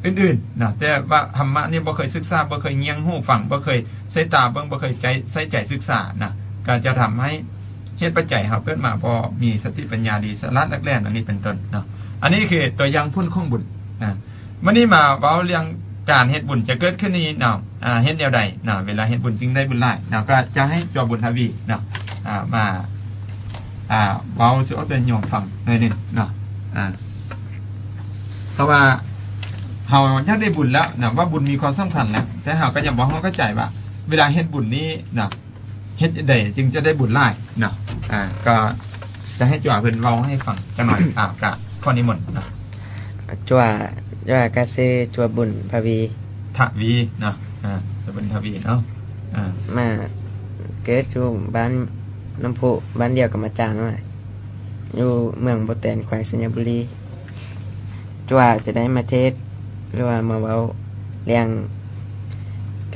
อื่นๆนะแต่ว่าธรรมะนี่บ่เคยศึกษาบ่เคยเงียงหูฟังบ่เคยใส่ตาเบิ่งบ่เคยใส่ใจศึกษานะก็จะทำให้เหตุปัจจัยเฮาเกิดมาบ่มีสติปัญญาดีสลัดแรกๆอันนี้เป็นต้นเนาะอันนี้คือตัวอย่างพุ่นของบุญมื้อนี้มาเว้าเรื่องการเฮ็ดบุญจะเกิดขึ้นนี้เนาะเฮ็ดแนวใดเนาะเวลาเฮ็ดบุญจึงได้บุญหลายเนาะก็จะให้ตัวบุญทวีเนาะมาเว้าสู่เอาแต่โยมฟังหน่อยนึงเนาะเพราะว่าเฮาอยากได้บุญแล้วนะว่าบุญมีความสำคัญแล้วแต่เฮาก็ยังบ่เข้าใจว่าเวลาเฮ็ดบุญนี้นะเฮ็ดได้จึงจะได้บุญหลายเนาะก็จะให้จั่วเพิ่นเว้าให้ฟังจักหน่อยก็ขอนิมนต์เนาะจั่วก็ชื่อจั่วบุญภวีทวีเนาะจั่วบุญทวีเนาะมาเกิดอยู่บ้านน้ำพุบ้านเดียวกับอาจารย์ว่าอยู่เมืองบ่แตนแขวงสัญบุรีจั่วจะได้มาเทศหรือว่ามาเว้าเรื่อง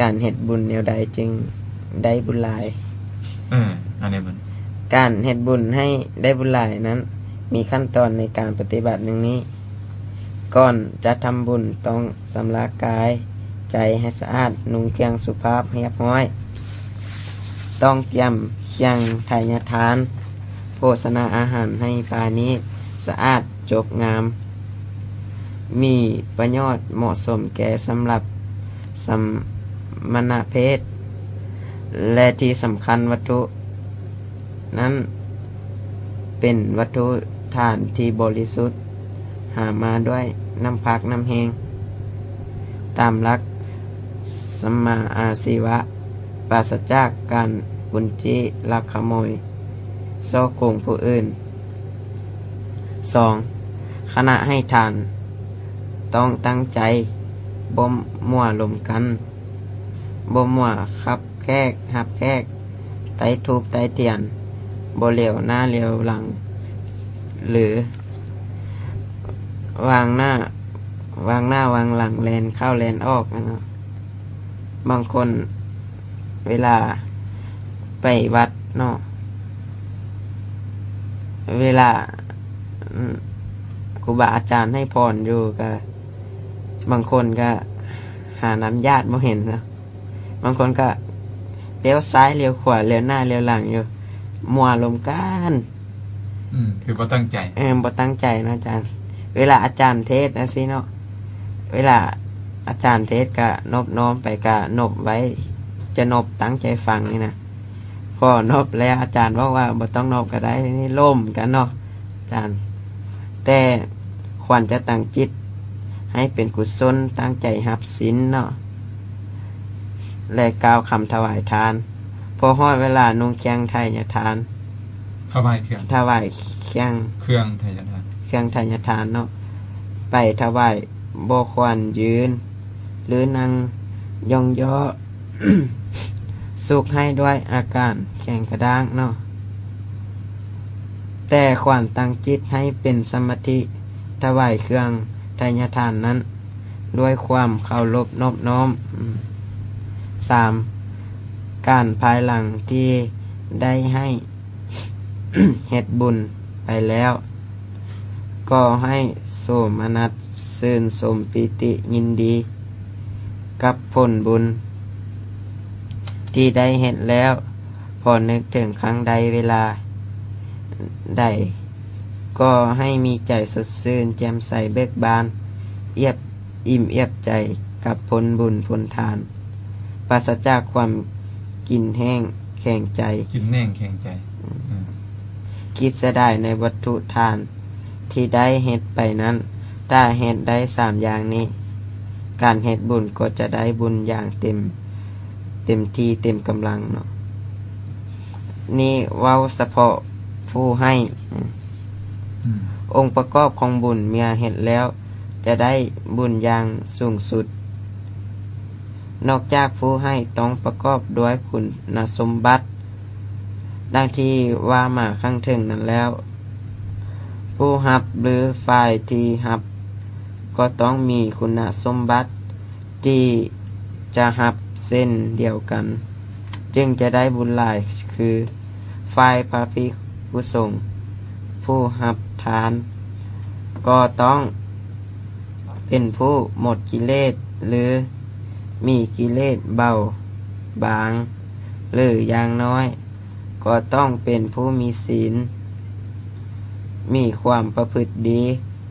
การเฮ็ดบุญแนวใดจึงได้บุญหลายอันนี้มันการเฮ็ดบุญให้ได้บุญหลายนั้นมีขั้นตอนในการปฏิบัติดังนี้ก่อนจะทำบุญต้องสำระกายใจให้สะอาดนุ่งเครื่องสุภาพเรียบร้อยต้องเตรียมเครื่องไถยทานโภชนาอาหารให้ปานี้สะอาดจบงามมีประโยชน์เหมาะสมแก่สำหรับสมณเพศและที่สำคัญวัตถุนั้นเป็นวัตถุทานที่บริสุทธิ์หามาด้วยน้ำพักน้ำแหงตามหลักสัมมาอาชีวะปราศจากการบุญจี้ลักขโมยซ่อโกงผู้อื่น 2. ขณะให้ทานต้องตั้งใจบ่มั่วลมกันบ่มั่วขับแขกหับแขกไต้ทูบไต้เทียนบ่เหลียวหน้าเหลียวหลังหรือวางหน้าวางหลังแลนเข้าแลนออกนะครับบางคนเวลาไปวัดเนาะเวลาครูบาอาจารย์ให้พรอยู่ก็บางคนก็หาน้ำญาติบ่เห็นนะบางคนก็เลี้ยวซ้ายเลี้ยวขวาเลี้ยวหน้าเลี้ยวหลังอยู่มัวลมกันคือบ่ตั้งใจบ่ตั้งใจนะอาจารย์เวลาอาจารย์เทศนะสิเนาะเวลาอาจารย์เทศก็นบน้อมไปก็นบไว้จะนบตั้งใจฟังนี่นะพอนบแล้วอาจารย์บอกว่าบ่ต้องนบก็ได้นี่ล่มกันเนาะอาจารย์แต่ควรจะตั้งจิตให้เป็นกุศลตั้งใจรับศีลเนาะและกล่าวคำถวายทานพอฮอดเวลานุ่งเครื่องไถยทานถวายเครื่องถวายเครื่องไถยทานเครื่องไถยทานเนาะไปถวายบ่ควรยืนหรือนั่งย่องย่อ สุขให้ด้วยอาการแข็งกระด้างเนาะแต่ความตั้งจิตให้เป็นสมาธิถวายเครื่องไตรยทานนั้นด้วยความเคารพนอบน้อม 3. การภายหลังที่ได้ให้ เฮ็ดบุญไปแล้วก็ให้โสมนัสชื่นชมปิติยินดีกับผลบุญที่ได้เฮ็ดแล้วพอนึกถึงครั้งใดเวลาใดก็ให้มีใจสดชื่นแจ่มใสเบิกบานเอิ่มเอียบใจกับผลบุญผลทานปราศจากความกินแห้งแข็งใจ กินแน่งแข็งใจคิดเสียดายในวัตถุทานที่ได้เฮ็ดไปนั้นถ้าเฮ็ดได้3อย่างนี้การเฮ็ดบุญก็จะได้บุญอย่างเต็มที่เต็มกำลังเนาะนี่เว้าเฉพาะผู้ให้องค์ประกอบของบุญเมื่อเฮ็ดแล้วจะได้บุญอย่างสูงสุดนอกจากผู้ให้ต้องประกอบด้วยคุณสมบัติดังที่ว่ามาข้างถึงนั้นแล้วผู้รับหรือฝ่ายที่รับก็ต้องมีคุณสมบัติที่จะรับเส้นเดียวกันจึงจะได้บุญหลายคือฝ่ายพระภิกษุสงฆ์ผู้รับทานก็ต้องเป็นผู้หมดกิเลสหรือมีกิเลสเบาบางหรืออย่างน้อยก็ต้องเป็นผู้มีศีลมีความประพฤติดี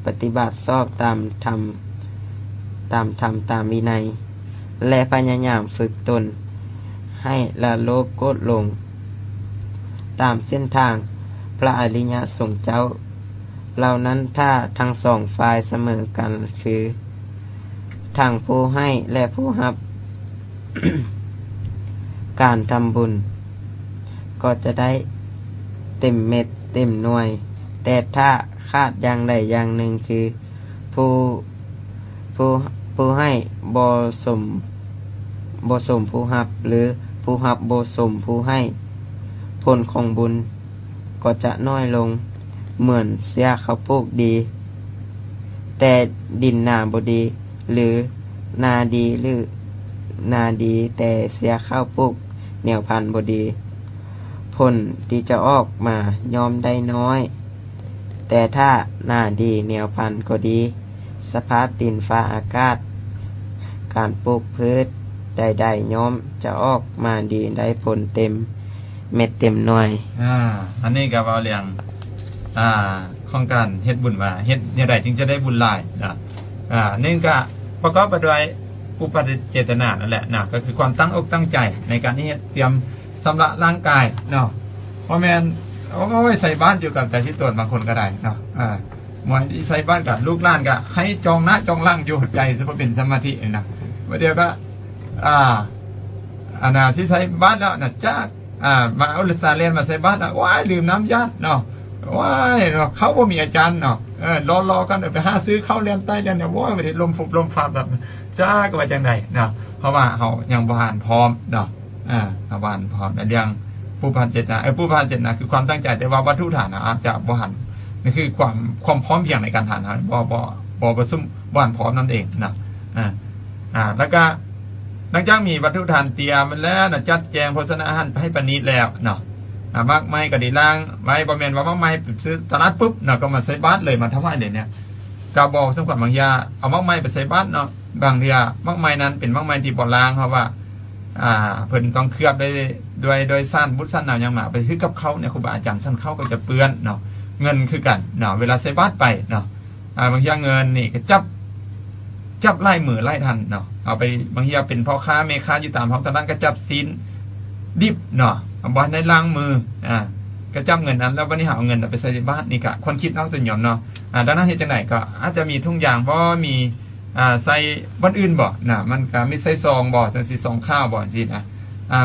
ปฏิบัติชอบตามธรรมตามวินัยและพยายามฝึกตนให้ละโลภโกรธหลงตามเส้นทางพระอริยสงฆ์เจ้าเหล่านั้นถ้าทั้งสองฝ่ายเสมอกันคือทั้งผู้ให้และผู้รับ การทำบุญก็จะได้เต็มเม็ดเต็มหน่วยแต่ถ้าขาดอย่างใดอย่างหนึ่งคือผู้ให้บ่สมผู้รับหรือผู้รับบ่สมผู้ให้ผลของบุญก็จะน้อยลงเหมือนเสียข้าวปลูกดีแต่ดินนาบ่ดีหรือนาดีแต่เสียข้าวปลูกแนวพันธุ์บ่ดีผลที่จะออกมายอมได้น้อยแต่ถ้านาดีแนวพันธุ์ก็ดีสภาพดินฟ้าอากาศการปลูกพืชใดๆย่อมจะออกมาดีได้ผลเต็มเม็ดเต็มหน่วยอันนี้ก็เว้าเรื่องของการเฮ็ดบุญว่าเฮ็ดแนวใดจึงจะได้บุญหลายนะนี่ก็ประกอบไปด้วยอุปาทิเจตนานั่นแหละนะก็คือความตั้งอกตั้งใจในการที่เตรียมสำระร่างกายเนาะเพราะแม่นเอาไว้ใส่บ้านอยู่กับแต่ที่ตัวบางคนก็ได้เนาะหมอนใส่บ้านกับลูกหลานก็ให้จองหน้าจองหลังอยู่ใจซะบ่เป็นสมาธินะเดี๋ยวก็อันน่ะที่ใส่บ้านแล้วน่ะจ้ามาเอาซาเลียนมาใส่บ้านว้ายลืมน้ำยาดเนาะว้ายเนาะเขาบ่มีอาจารย์เนาะรอกันไปหาซื้อข้าวเรียนใต้เรียนเนี่ยว้ายบ่ได้ลมฝุบลมฟ้าแบบจ้าก็ว่าจังได๋เนาะเพราะว่าเฮายังบ่ทันพร้อมเนาะบ่ทันพร้อมในเรื่องผู้พันเจตนาผู้พันเจตนาคือความตั้งใจแต่ว่าวัตถุฐานอาจจะบ่ทันนี่คือความพร้อมเพียงในการทานอาหารบ่ประชุมบ่ทันพร้อมนั่นเองนะแล้วก็หลังจากมีวัตถุฐานเตรียมมันแล้วนะจัดแจงโภชนาอาหารให้ประณีตแล้วเนาะมากไม้ก็ดีล้างไม้บ่แม่นว่ามากไม้ซื้อตลาดปุ๊บเนาะก็มาใส่บาตรเลยมาถวายเลยเนี่ยก็บอกสำคัญบางอย่างเอามากไม้ไปใส่บาตรเนาะบางเทื่อมากไม้นั้นเป็นมากไม้ที่บ่ล้างเพราะว่าเพิ่นต้องเคลือบด้วยซ่านบุตรซ่านน้ำอย่างมาไปซื้อกับเขาเนี่ยครูบาอาจารย์ซ่านเขาก็จะเปื้อนเนาะเงินคือกันเนาะเวลาใส่บาตรไปเนาะบางอย่างเงินนี่ก็จับไล่มือไล่ทันเนาะเอาไปบางทีเป็นพ่อค้าแม่ค้าอยู่ตามท้องตลาดก็จับซีนดิบเนาะเอาบ่ได้ล้างมือก็จับเงินนั้นแล้ววันนี้หาเอาเงินไปใส่ในบ้านนี่ก็คนคิดเอาแต่หย่อนเนาะดังนั้นเฮ็ดจังได๋ก็อาจจะมีทุ่งยางบ่มีใส่บ่อื่นบ่น่ะมันก็มีใส่ซองบ่จังซี่ซองข้าวบ่จังซี่นะ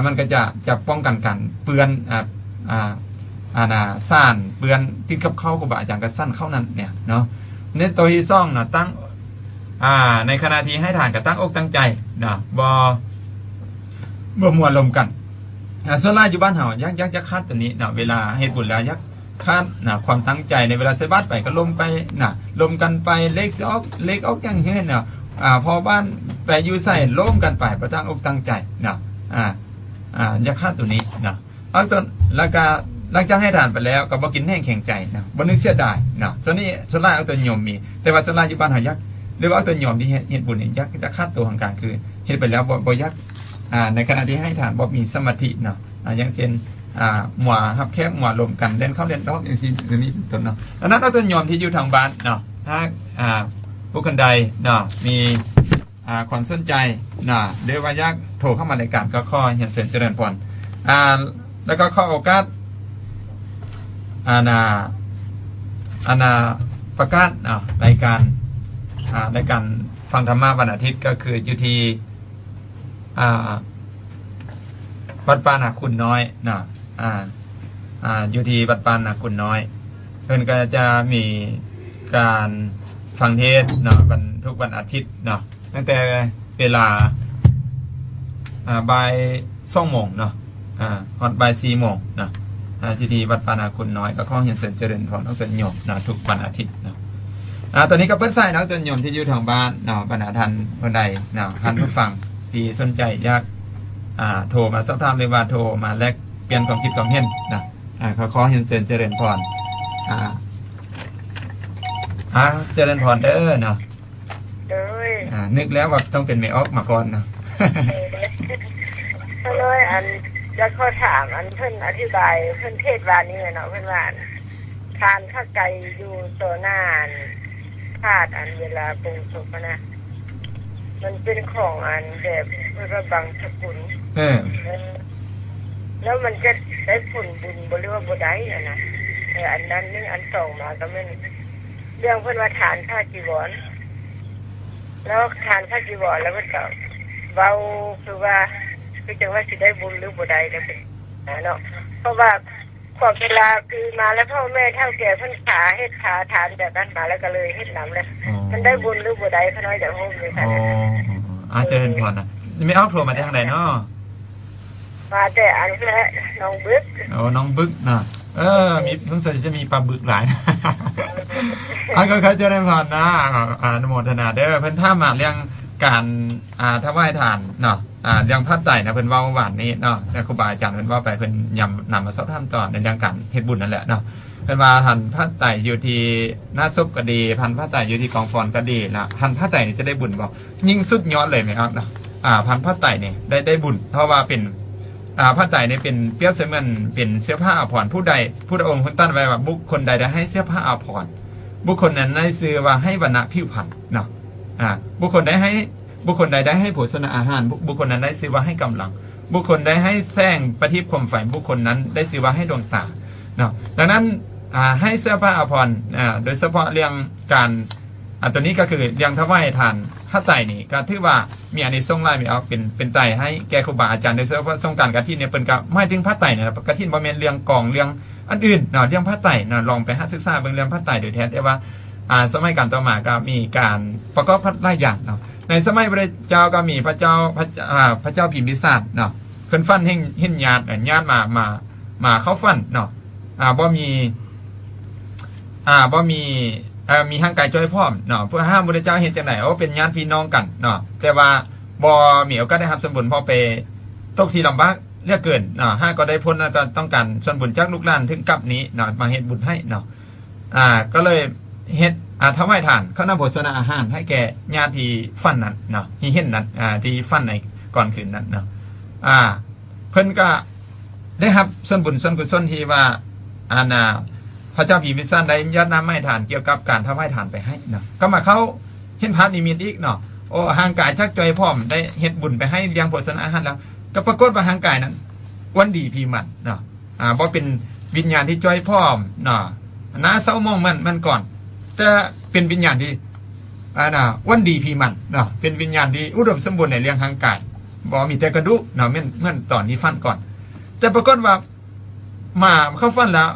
มันก็จะป้องกันกันเปื้อนซ่านเปื้อนติดกับข้าวครูบาอาจารย์ก็สั่นเข้านั้นเนี่ยเนาะในตัวที่2น่ะตั้งในขณะที่ให้ทานก็ตั้งอกตั้งใจนะบ่มวนลมกัน ส่วนหลายอยู่บ้านเฮายักจะคาดตัวนี้นะเวลาเฮ็ดบุญแล้วยักคาดนะความตั้งใจในเวลาใส่บาตรไปก็ลมไปนะลมกันไปเล็กออกอย่างเฮ็ดนะพอบ้านไปอยู่ใส่ล้มกันไปบ่ตั้งอกตั้งใจนะยักคาดตัวนี้นะเอาต้นแล้วก็หลังจากให้ทานไปแล้วก็บ่กินแห้งแข็งใจนะบ่นึกเสียดายนะส่วนนี้ส่วนหลายเอาตัวโยมมีแต่ว่าส่วนหลายอยู่บ้านเฮายักหรือว่าเอาตัวโยมที่เฮ็ดบุญนี่ยักจะคาดตัวของการคือเฮ็ดไปแล้วบ่ยักในขณะที่ให้ทานบ่มีสมาธิเนาะอย่างเช่นหมัวฮับแคบหมัวลมกันเล่นเข้าเล่นออกอย่างนี้เป็นต้นเนาะดังนั้นเอาตัวโยมที่อยู่ทางบ้านเนาะถ้าผู้คนใดเนาะมีความสนใจเนาะหรือว่าอยากโทรเข้ามารายการก็ขอเรียนเชิญเจริญพรแล้วก็ขอโอกาสประกาศรายการฟังธรรมะวันอาทิตย์ก็คืออยู่ที่วัดปานาคุณน้อยนะอยู่ที่วัดปานาคุณน้อยเพิ่นก็จะมีการฟังเทศน์เนาะทุกวันอาทิตย์เนาะตั้งแต่เวลาบ่าย2 โมงเนาะฮอดบ่าย4 โมงเนาะที่ที่วัดปานาคุณน้อยก็ขอเรียนเจริญพรนักเรียนโยมนะทุกวันอาทิตย์เนาะตอนนี้ก็เปิดสายนักเรียนโยมที่อยู่ทางบ้านเนาะบรรดาท่านคนใดเนาะท่านผู้ฟังที่สนใจอยากโทรมาสอบถามหรือว่าโทรมาแลกเปลี่ยนความคิดความเห็นนะขอเรียนเจริญพรเจริญพรเด้อเนาะนึกแล้วว่าต้องเป็นแม่ออกมาก่อนนะเลยจะขอถามเพิ่นอธิบายเพิ่นเทศวานี้เนาะเพิ่นว่าทานข้าไก่อยู่ตัวหน้าธาตุเวลาปรุงสุกนะมันเป็นของแบบเพื่อบังสกุลแล้วมันจะได้ผลบุญบ่หรือว่าบ่ได้นะแต่อันนั้นนึงอันสองมาก็แม่นเรื่องเพิ่นว่าทานผ้าจีวรแล้วทานผ้าจีวรแล้วมันก็เว้าคือว่าคือจังว่าสิได้บุญหรือบ่ได้แล้วเป็นเนาะเพราะว่าความเวลาคือมาแล้วพ่อแม่เฒ่าแก่เพิ่นขาเฮ็ดขาทานแบบนั้นมาแล้วก็เลยเฮ็ดนำเลยมันได้บุญหรือบ่ได้เพิ่นว่าอย่างฮู้เลยค่ะเจริญพรนะไม่เอาโทรมาได้ทางไหนเนาะมาแต่อันแค่น้องบึกน้องบึกนะมีสงสัยจะมีปลาบึกหลายก็ใครเจริญพรนะอนุโมทนาเด้อเพิ่นถามมาเรื่องการถวายทานเนาะอย่างพัดไต่นะเพิ่นเว้าหวานนี้เนาะแต่ครูบาอาจารย์เพิ่นเว้าไปเพิ่นนำมาสอบถามต่อในเรื่องการเฮ็ดบุญนั่นแหละเนาะเพิ่นว่าท่านพัดไต่อยู่ที่หน้าซุปก็ดีพันพัดไต่อยู่ที่กองฟอนก็ดีนะพันพัดไต่นี่จะได้บุญบ่ยิ่งสุดยอดเลยมั้ยครับเนาะพันพัดไต่นี่ได้บุญเพราะว่าเป็นพัดไต่นี่เป็นเปรียบเสมือนเป็นเสื้อผ้าอาภรณ์ผู้ใดผู้องค์เพิ่นตั้งไว้ว่าบุคคลใดได้ให้เสื้อผ้าอาภรณ์บุคคลนั้นได้ชื่อว่าให้วรรณะผิวพรรณเนาะบุคคลใดได้ให้โภชนาอาหารบุคคลนั้นได้ชื่อว่าให้กำลังบุคคลได้ให้แสงประทีปความใฝ่บุคคลนั้นได้ชื่อว่าให้ดวงตาเนาะดังนั้นให้เสื้อผ้าอาภรณ์โดยเฉพาะเรื่องการตัวนี้ก็คือเรื่องถวายทานผ้าไตรนี่ก็ถือว่ามีอานิสงส์หลายมีเอาเป็นไตรให้แก่ครูบาอาจารย์โดยเฉพาะสงการกฐินเนี่ยเพิ่นก็หมายถึงผ้าไตรเนี่ยกฐินบ่แม่นเรื่องกองเรื่องอันอื่นเนาะเรื่องผ้าไตรเนาะลองไปหาศึกษาเบิ่งเรื่องผ้าไตรโดยแท้แต่ว่าสมัยการต่อมาก็มีการประกอบหลายอย่างเนาะในสมัยพระเจ้าก็มีพระเจ้าพิมพิสารเนาะเพิ่นฟันเห็นญาติมาเข้าฟันเนาะบ่มีห่างไกลจ้อยพร้อมเนาะเพื่อห้ามพระเจ้าเห็นจังได๋เป็นญาติพี่น้องกันเนาะแต่ว่าบ่มีโอกาสได้รับส่วนบุญพอไปตกที่ลำบากเหลือเกินเนาะห้าก็ได้พ้นแล้วก็ต้องการส่วนบุญจากลูกหลานถึงกับนี้เนาะมาเฮ็ดบุญให้เนาะก็เลยเฮ็ดถวายทานข้าวนำโภชนาอาหารให้แก่ญาติที่ฟันนั้นเนาะที่เห็นนั้นที่ฟันในก่อนคืนนั้นเนาะเพิ่นก็ได้รับส่วนบุญส่วนกุศลที่ว่าพระเจ้าพิมพิสารได้ยัดน้ำให้ทานเกี่ยวกับการถวายทานไปให้เนาะก็มาเข้าเห็นพระนิมิตอีกเนาะห่างกายชักใจพร้อมได้เฮ็ดบุญไปให้เลี้ยงโภชนาอาหารแล้วก็ปรากฏว่าห่างกายนั้นวันดีพีมันเนาะบ่เป็นวิญญาณที่จ้อยพร้อมเนาะหน้าเศร้ามองมันก่อนแต่เป็นวิญญาณที่วันดีพีมันเนาะเป็นวิญญาณที่อุดมสมบูรณ์ในเรื่องห่างกายบ่มีแต่กระดูกเนาะเหมือนตอนที่ฟันก่อนแต่ปรากฏว่ามาเข้าฟันแล้ว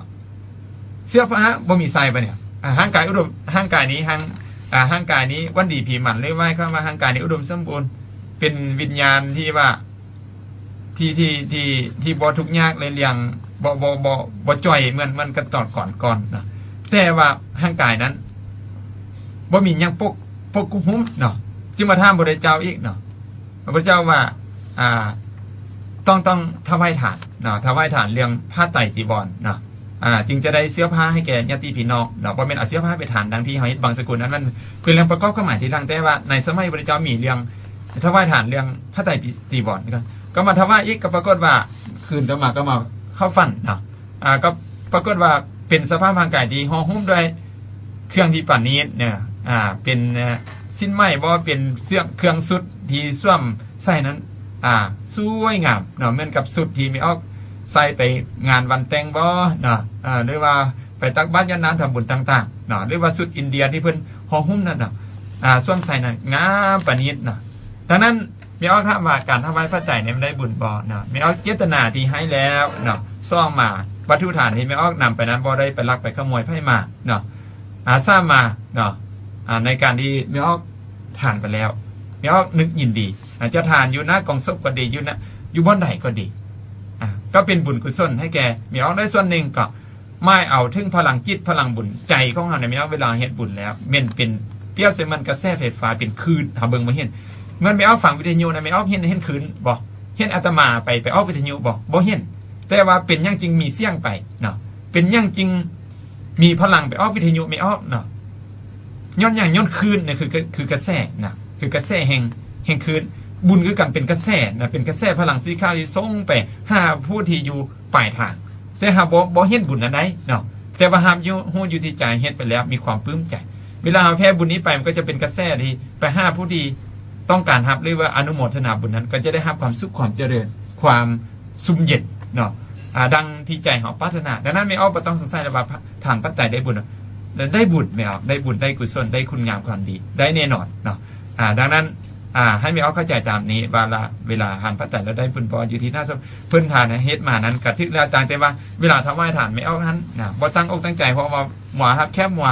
เสื้อผ้าบ่มีใส่ปะเนี่ยห่างกายอุดมห่างกายนี้ห่างกายนี้วันดีผีหมันเลยว่าเข้ามาห่างกายนี้อุดมสมบูรณ์เป็นวิญญาณที่ว่า ที่บ่ทุกข์ยากเลยเลี้ยงบ่จ่อยเหมือนกันตอนก่อนนะแต่ว่าร่างกายนั้นบ่มีหยังปกหุ้มเนาะจึงมาถามพระเจ้าอีกเนาะพระเจ้าว่าต้องถวายทานเนาะถวายทานเรื่องผ้าไตรจีวรเนาะจึงจะได้เสื้อผ้าให้แก่ญาติพี่น้องเนาะบ่แม่นเอาเสื้อผ้าไปทานดังที่เฮาเฮ็ดบางสกุลนั้นมันคือเรื่องประกอบความหมายที่ลังแต่ว่าในสมัยพระเจ้ามีเรื่องถวายทานเรื่องผ้าไตรจีวรก็มาถวายอีกก็ปรากฏว่าคืนต่อมาก็มาเข้าฝันเนาะก็ปรากฏว่าเป็นสภาพร่างกายที่ห่อหุ้มด้วยเครื่องที่ประณีตเนี่ยเป็นสิ้นไม้บ่เป็นเสื้อเครื่องสุดที่ส้วมใส่นั้นสวยงามเนาะเหมือนกับสุดที่มีออกใส่ไปงานวันแต่งบ่เนาะหรือว่าไปตักบาตรยามน้ำทำบุญต่างๆเนาะหรือว่าสุดอินเดียที่เพิ่นห่อหุ้มนั่นเนาะส้วมใส่นั้นงามประณีตเนาะดังนั้นมีออกถามว่าการถวายพระไตรเนี่ยมันได้บุญบ่เนาะมีออกเจตนาที่ให้แล้วเนาะซ่องมาวัตถุฐานที่มีออกนำไปนั้นบ่ได้ไปลักไปขโมยไผมาเนาะสร้างมาเนาะในการที่มีออกทานไปแล้วมีออกนึกยินดีจะทานอยู่หน้ากองศพก็ดีอยู่บ่อนใดก็ดีก็เป็นบุญกุศลให้แกมีออกได้ส่วนหนึ่งก็ไม่เอาถึงพลังจิตพลังบุญใจของเฮาเนี่ยมีออกเวลาเฮ็ดบุญแล้วเป็นเปรียบเสมือนกระแสไฟฟ้าเป็นคลื่นเฮาเบิ่งบ่เห็นเมื่อไม่ออกฟังวิทยุนะไม่ออกเห็นคลื่นบ่เห็นอาตมาไปออกวิทยุบ่เห็นแต่ว่าเป็นอย่างจริงมีเสียงไปเนาะเป็นอย่างจริงมีพลังไปออกวิทยุไม่ออกเนาะย้อนอย่างย้อนคลื่นเนี่ยคือกระแสนะคือกระแสแห่งคลื่นบุญคือกันเป็นกระแสนะเป็นกระแสพลังสีขาวที่ส่งไปหาผู้ที่อยู่ปลายทางแต่หาบ่เห็นบุญอันใดเนาะแต่ว่าหามฮู้อยู่ที่ใจเฮ็ดไปแล้วมีความปลื้มใจเวลาแผ่บุญนี้ไปมันก็จะเป็นกระแสที่ไปหาผู้ที่ต้องการรับหรือว่าอนุโมทนาบุญนั้นก็จะได้รับความสุขความเจริญความสุขเย็นเนาะดังที่ใจของปรารถนาดังนั้นไม่เอาบ่ต้องสงสัยว่าทานปัจจัยได้บุญได้บุญไม่เอาได้บุญได้กุศลได้คุณงามความดีได้แน่นอนเนาะดังนั้นให้ไม่เอาเข้าใจตามนี้เวลาทานปัจจัยแล้วได้บุญบ่อยู่ที่หน้าเพิ่นทานเฮ็ดมานั้นกระทึกแล้วต่างแต่ว่าเวลาถวายทานไม่เอานั้นนะบ่ตั้งอกตั้งใจเพราะว่าหมอครับแค่หมอ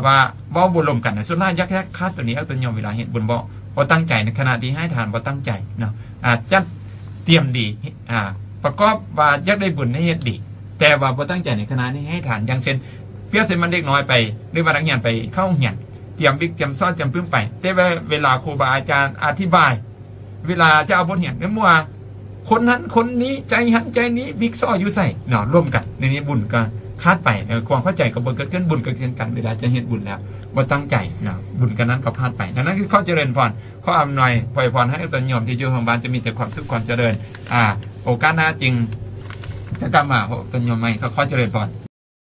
ว่าบ่บุญรวมกันส่วนหลายยักคาดตัวนี้เอาตัวยอมเวลาเฮ็ดบุญบ่ตั้งใจในขณะที่ให้ทานบ่ตั้งใจเนาะจัดเตรียมดีประกอบว่าอยากได้บุญให้เฮ็ดดีแต่ว่าบ่ตั้งใจในขณะนี้ให้ทานอย่างเช่นเปรียบเสมือนเด็กน้อยไปหรือว่านักเรียนไปเข้าโรงเรียนเตรียมบิ๊กเตรียมซ้อนเตรียมปึ้งไปแต่ว่าเวลาครูบาอาจารย์อธิบายเวลาจะเอาบทเรียนเนี่ยมัวคนนั้นคนนี้ใจหันใจนี้บิ๊กซ้ออยู่ใส่เนาะร่วมกันในนี้บุญก็คาดไปความเข้าใจกับบุญเกิดขึ้นบุญเกิดขึ้นกันเวลาจะเฮ็ดบุญแล้วบ่ตั้งใจนะบุญกันนั้นก็พลาดไปดังนั้นคือข้อเจริญพรข้ออำนวยปล่อยพรให้ตนโยมที่อยู่ของบ้านจะมีแต่ความสุขความเจริญโอกาสหน้าจริงจะกลับมาตนโยมใหม่ก็ข้อเจริญพร